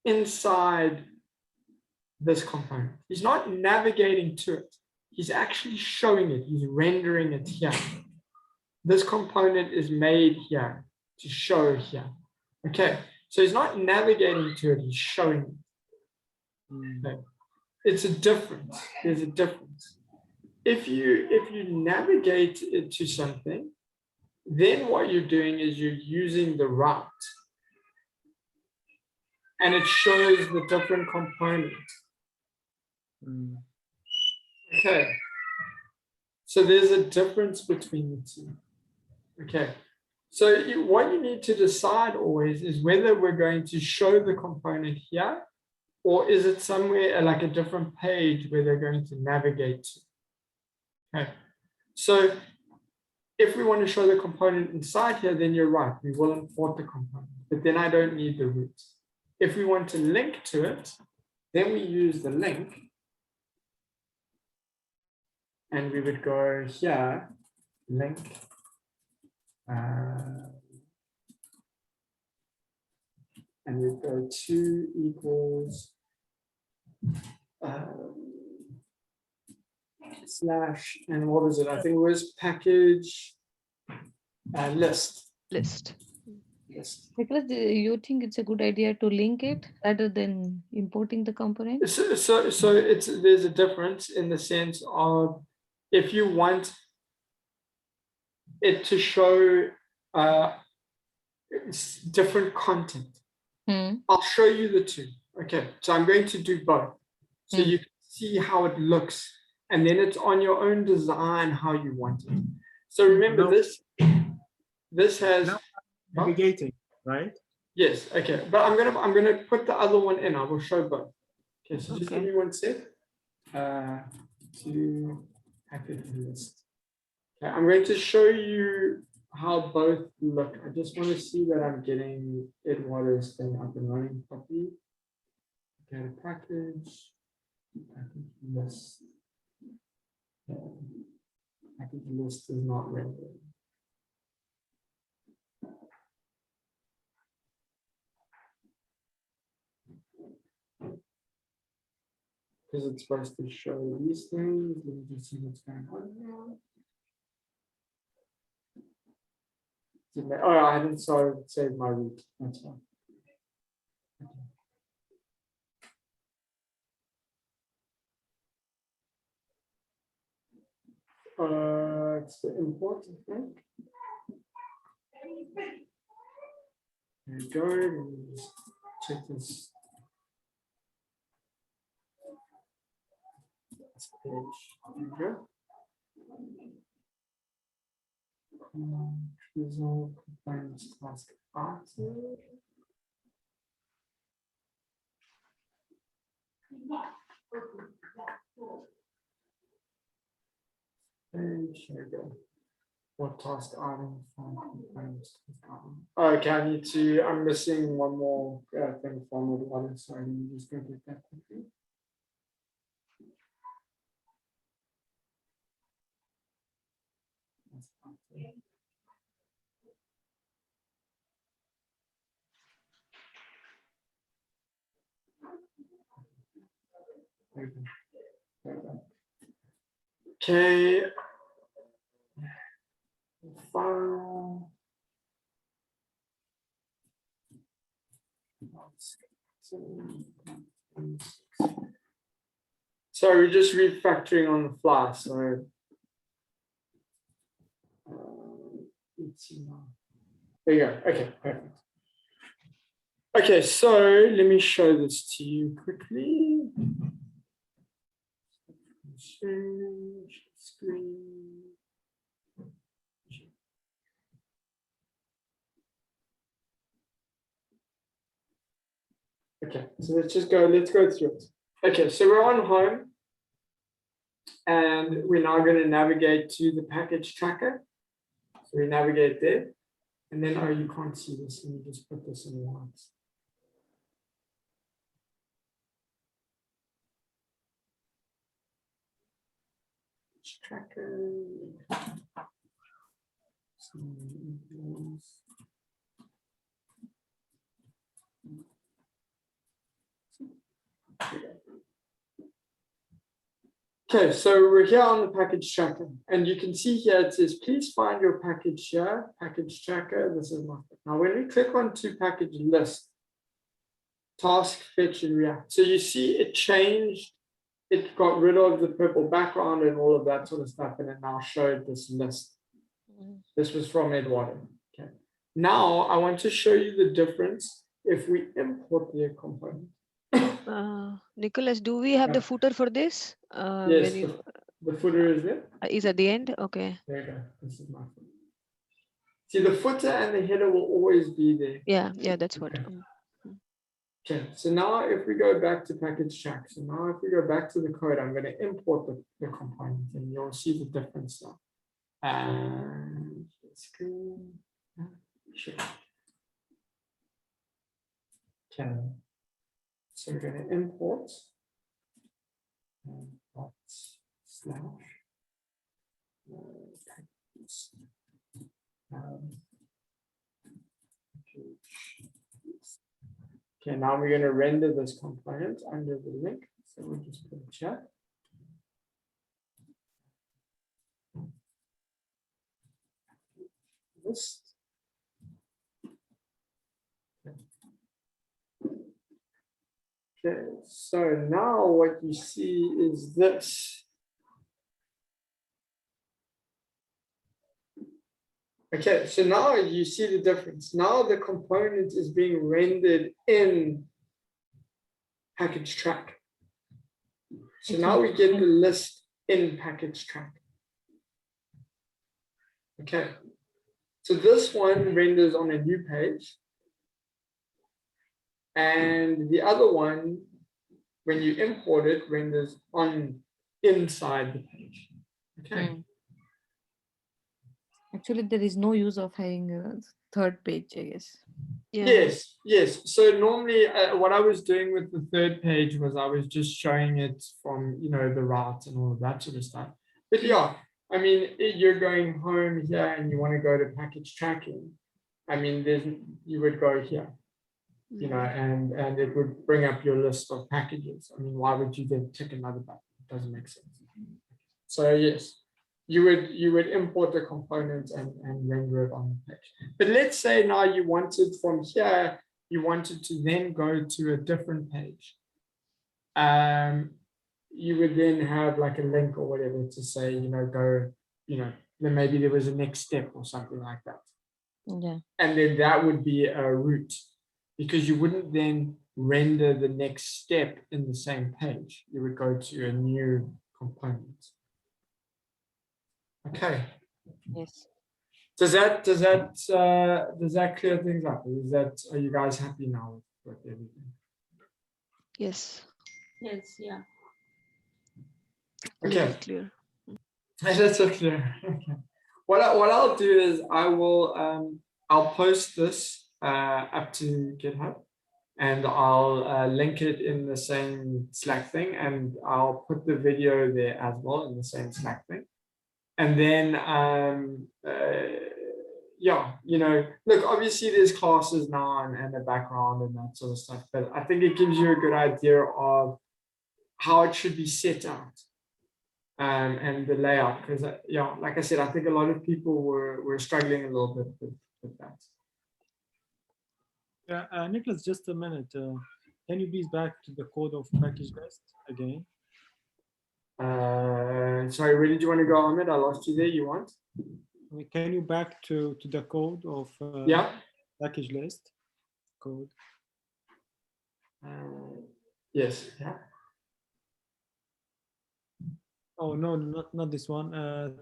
inside this component. He's not navigating to it. He's actually showing it. He's rendering it here. This component is made here to show here. Okay, so he's not navigating to it. He's showing it. Okay. It's a difference. There's a difference. If you navigate it to something, then what you're doing is you're using the route, and it shows the different components. Okay, so there's a difference between the two. Okay, so what you need to decide always is whether we're going to show the component here, or is it somewhere like a different page where they're going to navigate to. Okay, so if we want to show the component inside here, then you're right, we will import the component, but then I don't need the root. If we want to link to it, then we use the link, and we would go here, link, and we'd go 2 equals slash, and what was it? I think it was package list. List. Because you think it's a good idea to link it rather than importing the component? So there's a difference in the sense of if you want it to show different content. I'll show you the two. Okay, so I'm going to do both. So you can see how it looks, and then it's on your own design how you want it. So remember this has navigating, right? Yes, okay. But I'm gonna put the other one in. I will show both. Okay, so just give me one sec. To package list. Okay, I'm going to show you how both look. I just want to see that I'm getting Edwardo's thing up and running properly. Okay, package list. package list is not rendered. Because it's supposed to show these things. Let me just see what's going on now. Oh, I hadn't saved my root. That's fine. It's the import, I think. There we go. Let me just check this. This page. There we go. Result compliance task answer. Page, there we go. What task item from compliance task item? Okay, I need to, I'm missing one more thing from the one, so I'm just going to get that quickly. Okay. File. So we're just refactoring on the fly. So let's see now. There you go. Okay, perfect. Okay, so let me show this to you quickly. Change screen. Okay, so let's go through it. Okay, so we're on home and we're now going to navigate to the package tracker. So we navigate there and then, oh, you can't see this. Let me just put this in white. Tracker. Okay, so we're here on the package tracker, and you can see here it says, please find your package here, package tracker. This is my now when we click on to package list, task fetch and react. So you see it changed. It got rid of the purple background and all of that sort of stuff, and it now showed this list. This was from Eduardo. Okay. Now I want to show you the difference if we import the component. Nicholas, do we have the footer for this? Yes, the footer is there. Is at the end. Okay. There you go. This is my footer. See, the footer and the header will always be there. Yeah, that's what. Okay, so now if we go back to package track, so now if we go back to the code, I'm going to import the component and you'll see the difference now. And screen. Sure. Okay. So we're going to import slash okay, now we're going to render this component under the link. So we'll just put a chat. List. Okay, so now what you see is this. Okay, so now you see the difference. Now the component is being rendered in package track. So now we get the list in package track. Okay, so this one renders on a new page. And the other one, when you import it, renders on inside the page. Okay. Actually, there is no use of having a third page, I guess. Yeah. Yes. So normally what I was doing with the third page was I was just showing it from, the route and all of that sort of stuff. But yeah, I mean, if you're going home here and you want to go to package tracking, I mean, you would go here, you know, and it would bring up your list of packages. I mean, why would you then tick another button? It doesn't make sense. So yes, you would import the component and render it on the page. But let's say now you wanted from here, you wanted to then go to a different page. You would then have like a link or whatever to say, you know, go, you know, then maybe there was a next step or something like that. Yeah. And then that would be a route, because you wouldn't then render the next step in the same page. You would go to a new component. Okay. Yes. Does that clear things up? Are you guys happy now with everything? Yes. Yes, yeah. Okay. Clear. That's so clear. Okay. What I'll do is I'll post this up to GitHub, and I'll link it in the same Slack thing, and I'll put the video there as well in the same Slack thing. And then yeah, you know, look, obviously there's classes now and the background and that sort of stuff, but I think it gives you a good idea of how it should be set out. And the layout, because yeah, like I said, I think a lot of people were struggling a little bit with that. Yeah, Nicholas, just a minute. Can you please back to the code of package list again? Sorry, where did you want to go, Ahmed? I lost you there. You want? Can you back to the code of Yeah. package list code? Yes. Yeah. Oh no, not this one.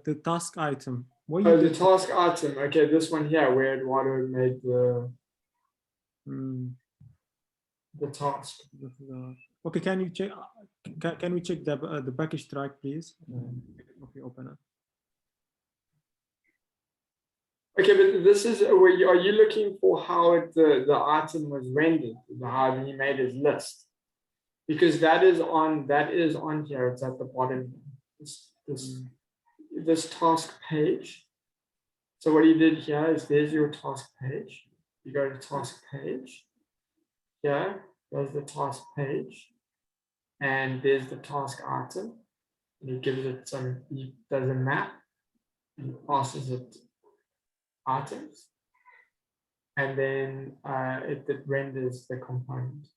The task item. What Oh, you the did? task item. Okay, this one here, where Eduardo made the task. Okay, can you check? Can we check the package track, please? Okay, open it. Okay, but this is where are you looking for how the item was rendered, how he made his list? Because that is on here. It's at the bottom. This task page. So what he did here is there's your task page. You go to task page. Here, there's the task page, and there's the task item. And he gives it he does a map and passes it items, and then it renders the component.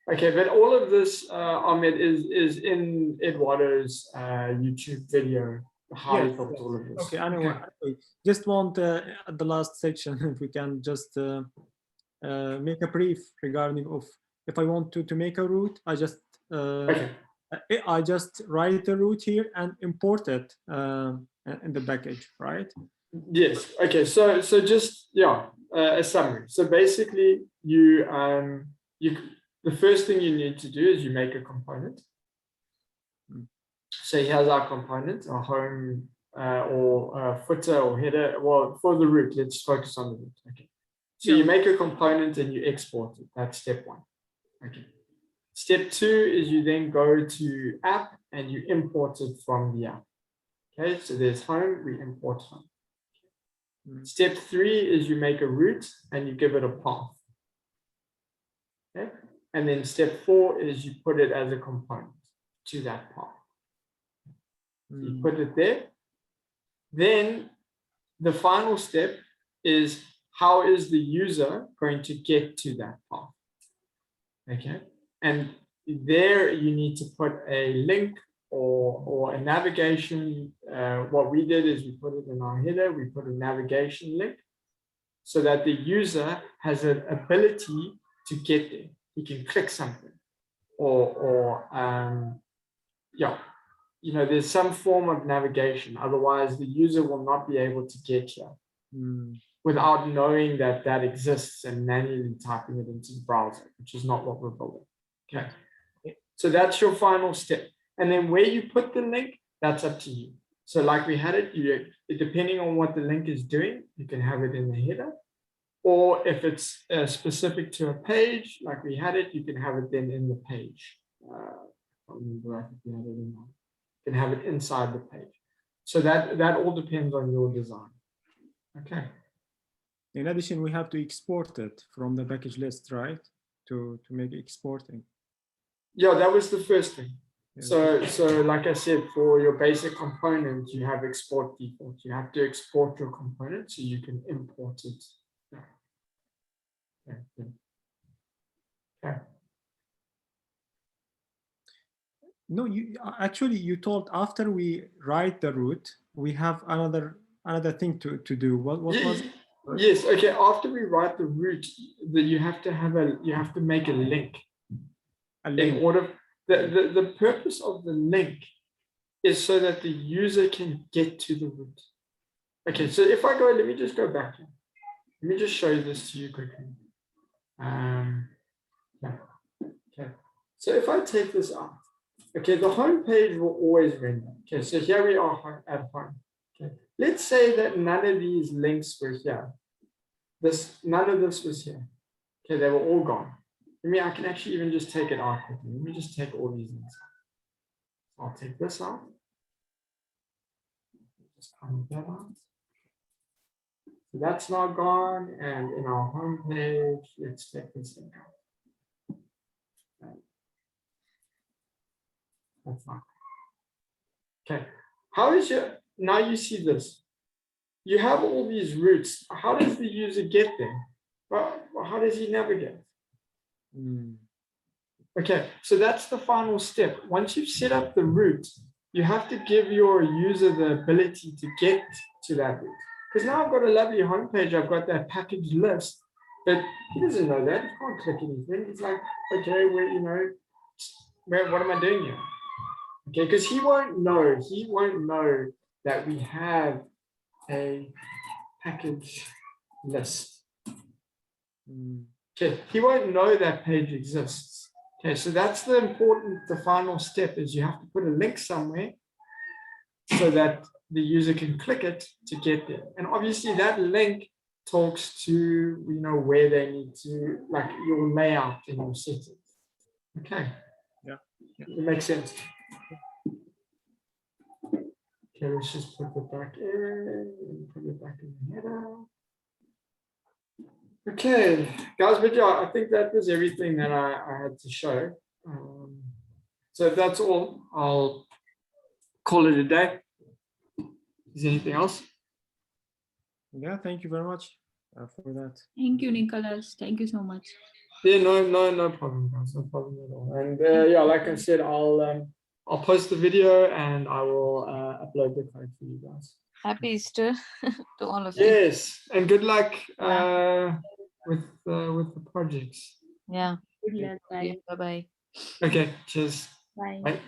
Okay, but all of this, Ahmed, is in Eduardo's YouTube video, how he built all of this. Okay, anyway, okay. Just want at the last section, if we can just make a brief regarding of if I want to make a route, I just I just write the route here and import it in the package, right? Yes. Okay. So just a summary. So basically, the first thing you need to do is you make a component. So here's our component, our home or footer or header. Well, for the route, let's focus on the route. Okay. So you make a component and you export it. That's step one. Okay. Step two is you then go to app and you import it from the app. Okay. So there's home, we import home. Step three is you make a route and you give it a path. Okay. And then step four is you put it as a component to that path. You put it there. Then the final step is how is the user going to get to that path? Okay. And there you need to put a link or a navigation. What we did is we put it in our header, we put a navigation link so that the user has an ability to get there. He can click something or you know, there's some form of navigation. Otherwise, the user will not be able to get here without knowing that that exists and manually typing it into the browser, which is not what we're building. Okay. So that's your final step. And then where you put the link, that's up to you. So like we had it, depending on what the link is doing, you can have it in the header. Or if it's specific to a page, like we had it, you can have it then in the page. I don't remember if you had it in there. You can have it inside the page. So that all depends on your design. Okay. In addition, we have to export it from the package list, right? To make exporting. Yeah, that was the first thing. Yeah. So like I said, for your basic component, you have export default. You have to export your component so you can import it. Okay. No, you actually you told after we write the route, we have another thing to do. What was it? Yes, okay. After we write the route, you have to make a link. A link. In order, the purpose of the link is so that the user can get to the route. Okay, so if I go, let me just go back. Let me just show you this to you quickly. Yeah. Okay, so if I take this out, okay, the home page will always render. Okay, so here we are at home. Okay, let's say that none of these links were here. None of this was here. Okay, they were all gone. I can actually even just take it out quickly. Let me just take all these links out. I'll take this out. Just comment that out. So that's now gone. And in our home page, let's take this link out. That's not. Okay. How is your, now you see this. You have all these routes. How does the user get there? Well, how does he navigate? Okay, so that's the final step. Once you've set up the route, you have to give your user the ability to get to that route. Because now I've got a lovely homepage, I've got that package list, but he doesn't know that. He can't click anything. He's like, okay, well, what am I doing here? Okay, because he won't know that we have a package list. Okay, he won't know that page exists. Okay, so that's the final step is you have to put a link somewhere so that the user can click it to get there. And obviously that link talks to, where they need to, like your layout and your settings. Okay. Yeah. It makes sense. Okay, let's just put it back in and put it back in the header. Okay, guys, but yeah, I think that was everything that I had to show. So if that's all, I'll call it a day. Is there anything else? Yeah, thank you very much for that. Thank you, Nicholas. Thank you so much. Yeah, no problem, guys. No problem at all. And yeah, like I said, I'll post the video and I will upload the code for you guys. Happy Easter to all of you. Yes, and good luck with the projects. Yeah. Good luck. Bye. Bye bye. Okay, cheers. Bye. Bye.